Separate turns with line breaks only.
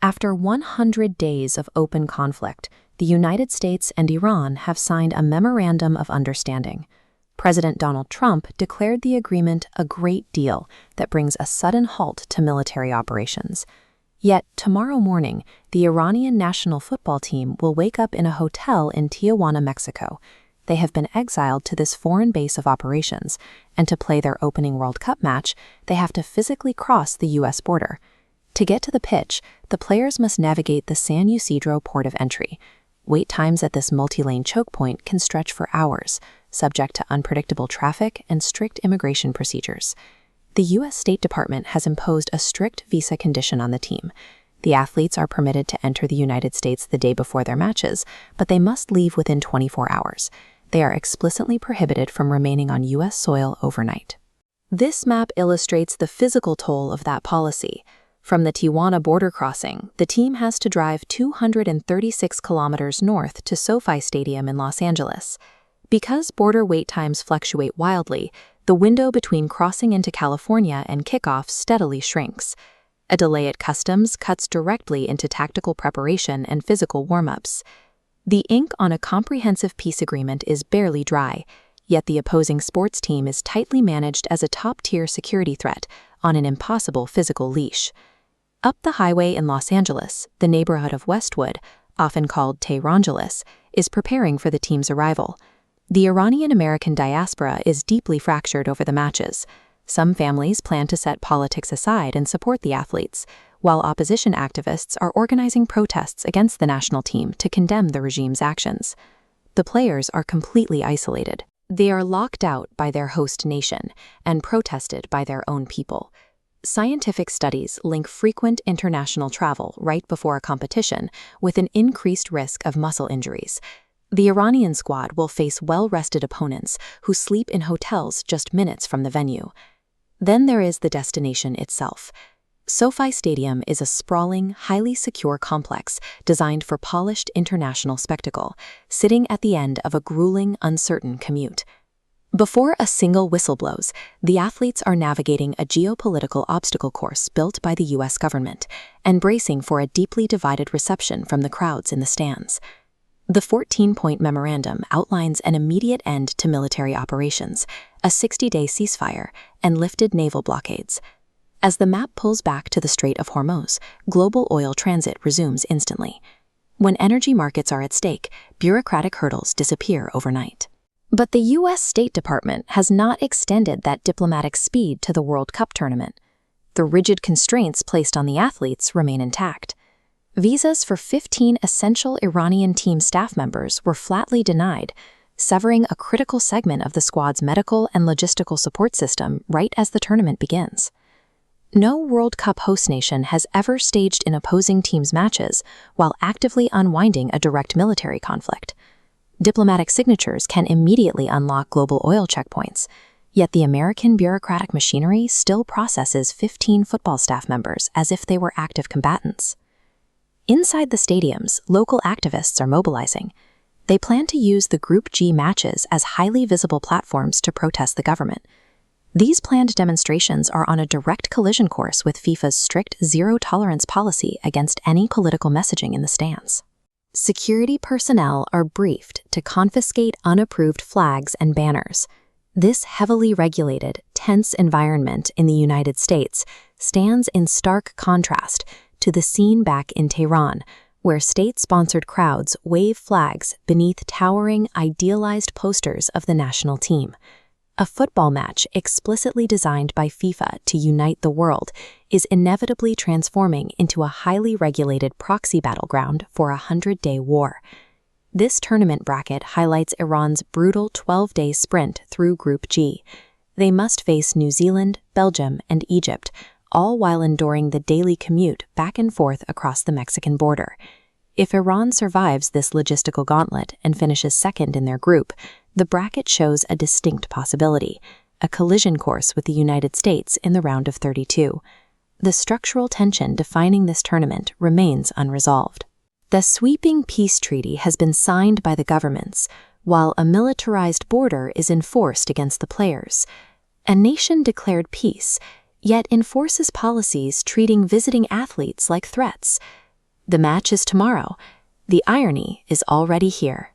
After 100 days of open conflict, the United States and Iran have signed a Memorandum of Understanding. President Donald Trump declared the agreement a great deal that brings a sudden halt to military operations. Yet, tomorrow morning, the Iranian national football team will wake up in a hotel in Tijuana, Mexico. They have been exiled to this foreign base of operations, and to play their opening World Cup match, they have to physically cross the U.S. border. To get to the pitch, the players must navigate the San Ysidro port of entry. Wait times at this multi-lane choke point can stretch for hours, subject to unpredictable traffic and strict immigration procedures. The U.S. State Department has imposed a strict visa condition on the team. The athletes are permitted to enter the United States the day before their matches, but they must leave within 24 hours. They are explicitly prohibited from remaining on U.S. soil overnight. This map illustrates the physical toll of that policy. From the Tijuana border crossing, the team has to drive 236 kilometers north to SoFi Stadium in Los Angeles. Because border wait times fluctuate wildly, the window between crossing into California and kickoff steadily shrinks. A delay at customs cuts directly into tactical preparation and physical warm-ups. The ink on a comprehensive peace agreement is barely dry, yet the opposing sports team is tightly managed as a top-tier security threat on an impossible physical leash. Up the highway in Los Angeles, the neighborhood of Westwood, often called Tehrangeles, is preparing for the team's arrival. The Iranian-American diaspora is deeply fractured over the matches. Some families plan to set politics aside and support the athletes, while opposition activists are organizing protests against the national team to condemn the regime's actions. The players are completely isolated. They are locked out by their host nation and protested by their own people. Scientific studies link frequent international travel right before a competition with an increased risk of muscle injuries. The Iranian squad will face well-rested opponents who sleep in hotels just minutes from the venue. Then there is the destination itself. SoFi Stadium is a sprawling, highly secure complex designed for polished international spectacle, sitting at the end of a grueling, uncertain commute. Before a single whistle blows, the athletes are navigating a geopolitical obstacle course built by the U.S. government and bracing for a deeply divided reception from the crowds in the stands. The 14-point memorandum outlines an immediate end to military operations, a 60-day ceasefire, and lifted naval blockades. As the map pulls back to the Strait of Hormuz, global oil transit resumes instantly. When energy markets are at stake, bureaucratic hurdles disappear overnight. But the U.S. State Department has not extended that diplomatic speed to the World Cup tournament. The rigid constraints placed on the athletes remain intact. Visas for 15 essential Iranian team staff members were flatly denied, severing a critical segment of the squad's medical and logistical support system right as the tournament begins. No World Cup host nation has ever staged an opposing team's matches while actively unwinding a direct military conflict. Diplomatic signatures can immediately unlock global oil checkpoints, yet the American bureaucratic machinery still processes 15 football staff members as if they were active combatants. Inside the stadiums, local activists are mobilizing. They plan to use the Group G matches as highly visible platforms to protest the government. These planned demonstrations are on a direct collision course with FIFA's strict zero-tolerance policy against any political messaging in the stands. Security personnel are briefed to confiscate unapproved flags and banners. This heavily regulated, tense environment in the United States stands in stark contrast to the scene back in Tehran, where state-sponsored crowds wave flags beneath towering, idealized posters of the national team. A football match explicitly designed by FIFA to unite the world is inevitably transforming into a highly regulated proxy battleground for a 100-day war. This tournament bracket highlights Iran's brutal 12-day sprint through Group G. They must face New Zealand, Belgium, and Egypt, all while enduring the daily commute back and forth across the Mexican border. If Iran survives this logistical gauntlet and finishes second in their group, the bracket shows a distinct possibility, a collision course with the United States in the round of 32. The structural tension defining this tournament remains unresolved. The sweeping peace treaty has been signed by the governments, while a militarized border is enforced against the players. A nation declared peace, yet enforces policies treating visiting athletes like threats. The match is tomorrow. The irony is already here.